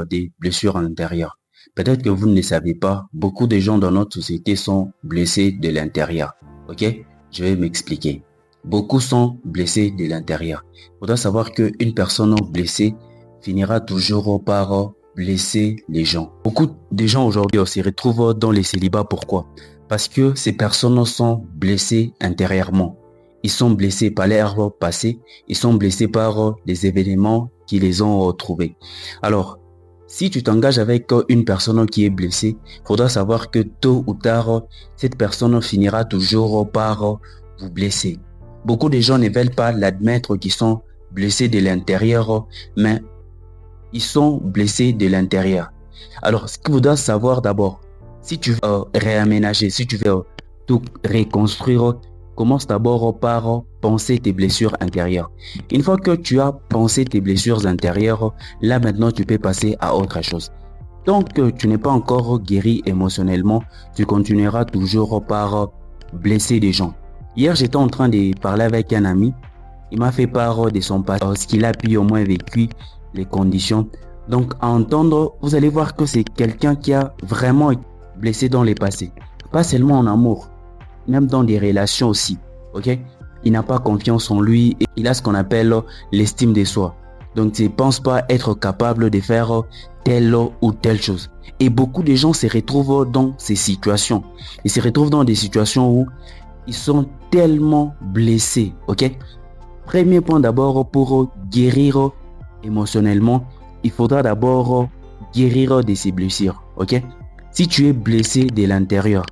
des blessures à l'intérieur. Peut-être que vous ne le savez pas, beaucoup de gens dans notre société sont blessés de l'intérieur. Ok? Je vais m'expliquer. Beaucoup sont blessés de l'intérieur. Il faudra savoir qu'une personne blessée finira toujours par blesser les gens. Beaucoup de gens aujourd'hui se retrouvent dans les célibats. Pourquoi? Parce que ces personnes sont blessées intérieurement. Ils sont blessés par leur passé. Ils sont blessés par des événements qui les ont trouvés. Alors, si tu t'engages avec une personne qui est blessée, il faudra savoir que tôt ou tard, cette personne finira toujours par vous blesser. Beaucoup de gens ne veulent pas l'admettre qu'ils sont blessés de l'intérieur, mais ils sont blessés de l'intérieur. Alors, ce qu'il faudra savoir d'abord, si tu veux réaménager, si tu veux tout reconstruire, commence d'abord par penser tes blessures intérieures. Une fois que tu as pensé tes blessures intérieures, là maintenant tu peux passer à autre chose. Tant que tu n'es pas encore guéri émotionnellement, tu continueras toujours par blesser des gens. Hier, j'étais en train de parler avec un ami. Il m'a fait part de son passé, ce qu'il a pu au moins vécu, les conditions. Donc, à entendre, vous allez voir que c'est quelqu'un qui a vraiment été blessé dans le passé. Pas seulement en amour, même dans des relations aussi. Ok? Il n'a pas confiance en lui et il a ce qu'on appelle l'estime de soi. Donc, il ne pense pas être capable de faire telle ou telle chose. Et beaucoup de gens se retrouvent dans ces situations. Ils se retrouvent dans des situations où ils sont tellement blessés. Ok? Premier point d'abord, pour guérir émotionnellement, il faudra d'abord guérir de ces blessures. Ok? Si tu es blessé de l'intérieur,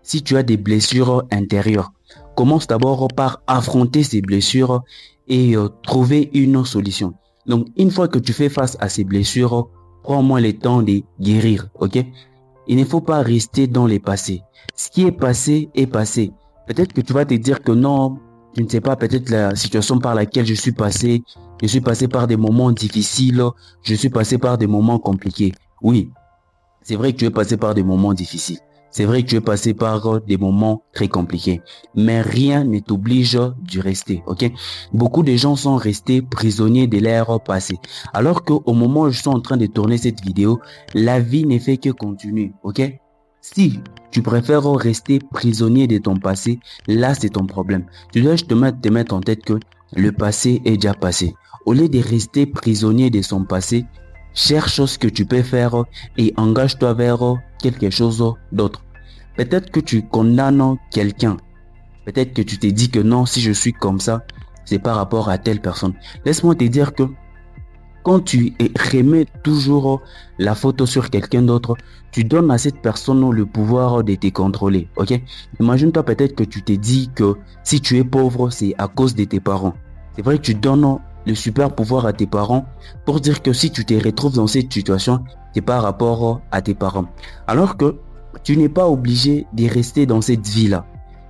si tu as des blessures intérieures, commence d'abord par affronter ces blessures et trouver une solution. Donc, une fois que tu fais face à ces blessures, prends-moi le temps de guérir. Ok? Il ne faut pas rester dans le passé. Ce qui est passé est passé. Peut-être que tu vas te dire que non, tu ne sais pas peut-être la situation par laquelle je suis passé par des moments difficiles, je suis passé par des moments compliqués. Oui, c'est vrai que tu es passé par des moments difficiles. C'est vrai que tu es passé par des moments très compliqués. Mais rien ne t'oblige de rester, ok? Beaucoup de gens sont restés prisonniers de leur passé. Alors qu'au moment où je suis en train de tourner cette vidéo, la vie ne fait que continuer, ok? Si tu préfères rester prisonnier de ton passé, là c'est ton problème. Tu dois te mettre en tête que le passé est déjà passé. Au lieu de rester prisonnier de son passé, cherche ce que tu peux faire et engage-toi vers quelque chose d'autre. Peut-être que tu condamnes quelqu'un. Peut-être que tu te dis que non, si je suis comme ça, c'est par rapport à telle personne. Laisse-moi te dire que quand tu remets toujours la faute sur quelqu'un d'autre, tu donnes à cette personne le pouvoir de te contrôler. Ok? Imagine-toi peut-être que tu te dis que si tu es pauvre, c'est à cause de tes parents. C'est vrai que tu donnes le super pouvoir à tes parents pour dire que si tu te retrouves dans cette situation, c'est par rapport à tes parents. Alors que tu n'es pas obligé de rester dans cette vie-là.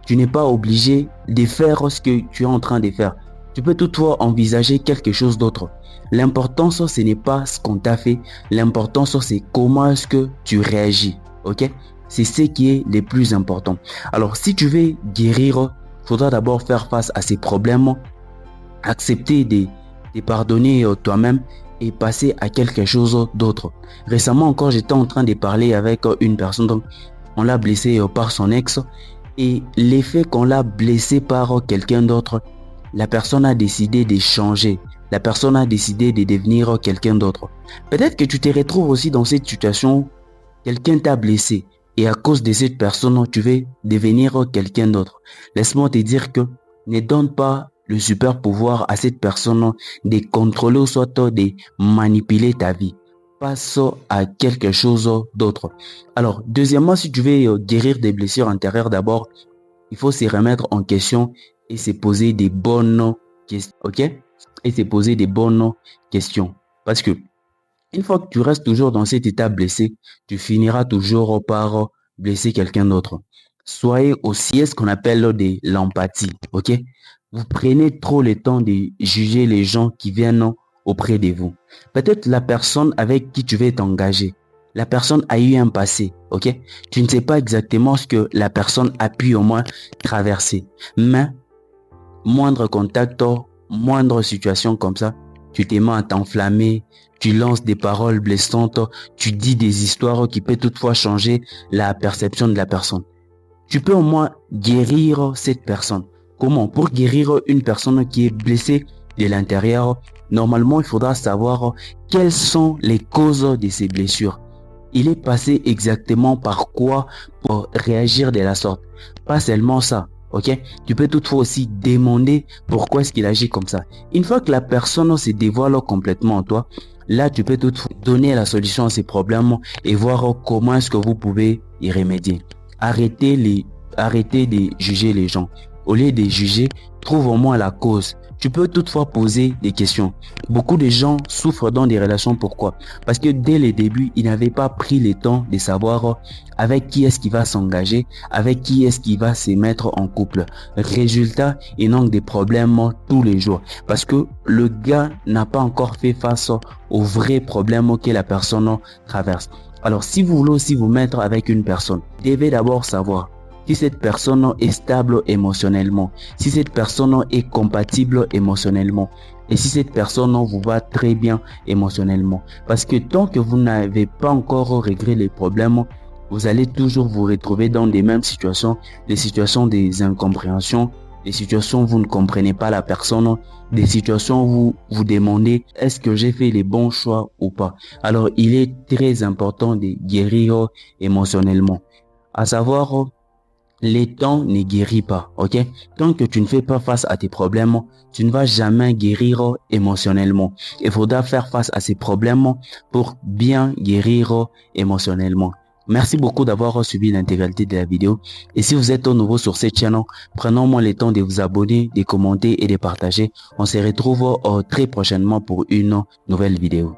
Tu n'es pas obligé de faire ce que tu es en train de faire. Tu peux toutefois envisager quelque chose d'autre. L'important, ce n'est pas ce qu'on t'a fait. L'important, c'est comment est-ce que tu réagis. Ok? C'est ce qui est le plus important. Alors, si tu veux guérir, il faudra d'abord faire face à ces problèmes, accepter de pardonner toi-même et passer à quelque chose d'autre. Récemment encore, j'étais en train de parler avec une personne, donc on l'a blessé par son ex et l'effet qu'on l'a blessé par quelqu'un d'autre, la personne a décidé de changer. La personne a décidé de devenir quelqu'un d'autre. Peut-être que tu te retrouves aussi dans cette situation, quelqu'un t'a blessé et à cause de cette personne, tu veux devenir quelqu'un d'autre. Laisse-moi te dire que ne donne pas le super pouvoir à cette personne de contrôler ou soit de manipuler ta vie. Passe à quelque chose d'autre. Alors, deuxièmement, si tu veux guérir des blessures intérieures, d'abord, il faut se remettre en question et se poser des bonnes questions. Ok? Et se poser des bonnes questions. Parce que une fois que tu restes toujours dans cet état blessé, tu finiras toujours par blesser quelqu'un d'autre. Soyez aussi ce qu'on appelle de l'empathie. Ok? Vous prenez trop le temps de juger les gens qui viennent auprès de vous. Peut-être la personne avec qui tu veux t'engager. La personne a eu un passé, ok? Tu ne sais pas exactement ce que la personne a pu au moins traverser. Mais, moindre contact, moindre situation comme ça, tu te mets à t'enflammer, tu lances des paroles blessantes, tu dis des histoires qui peuvent toutefois changer la perception de la personne. Tu peux au moins guérir cette personne. Comment? Pour guérir une personne qui est blessée de l'intérieur, normalement, il faudra savoir quelles sont les causes de ces blessures. Il est passé exactement par quoi pour réagir de la sorte. Pas seulement ça, ok? Tu peux toutefois aussi demander pourquoi est-ce qu'il agit comme ça. Une fois que la personne se dévoile complètement en toi, là, tu peux toutefois donner la solution à ces problèmes et voir comment est-ce que vous pouvez y remédier. Arrêtez de juger les gens. Au lieu de juger, trouve au moins la cause. Tu peux toutefois poser des questions. Beaucoup de gens souffrent dans des relations. Pourquoi? Parce que dès le début, ils n'avaient pas pris le temps de savoir avec qui est-ce qu'il va s'engager, avec qui est-ce qu'il va se mettre en couple. Résultat, ils ont des problèmes tous les jours. Parce que le gars n'a pas encore fait face aux vrais problèmes que la personne traverse. Alors, si vous voulez aussi vous mettre avec une personne, vous devez d'abord savoir si cette personne est stable émotionnellement, si cette personne est compatible émotionnellement et si cette personne vous va très bien émotionnellement. Parce que tant que vous n'avez pas encore réglé les problèmes, vous allez toujours vous retrouver dans des mêmes situations, des situations des incompréhensions, des situations où vous ne comprenez pas la personne, des situations où vous vous demandez est-ce que j'ai fait les bons choix ou pas. Alors, il est très important de guérir émotionnellement. À savoir, les temps ne guérit pas, ok? Tant que tu ne fais pas face à tes problèmes, tu ne vas jamais guérir émotionnellement. Il faudra faire face à ces problèmes pour bien guérir émotionnellement. Merci beaucoup d'avoir suivi l'intégralité de la vidéo. Et si vous êtes nouveau sur cette chaîne, prenons moins le temps de vous abonner, de commenter et de partager. On se retrouve très prochainement pour une nouvelle vidéo.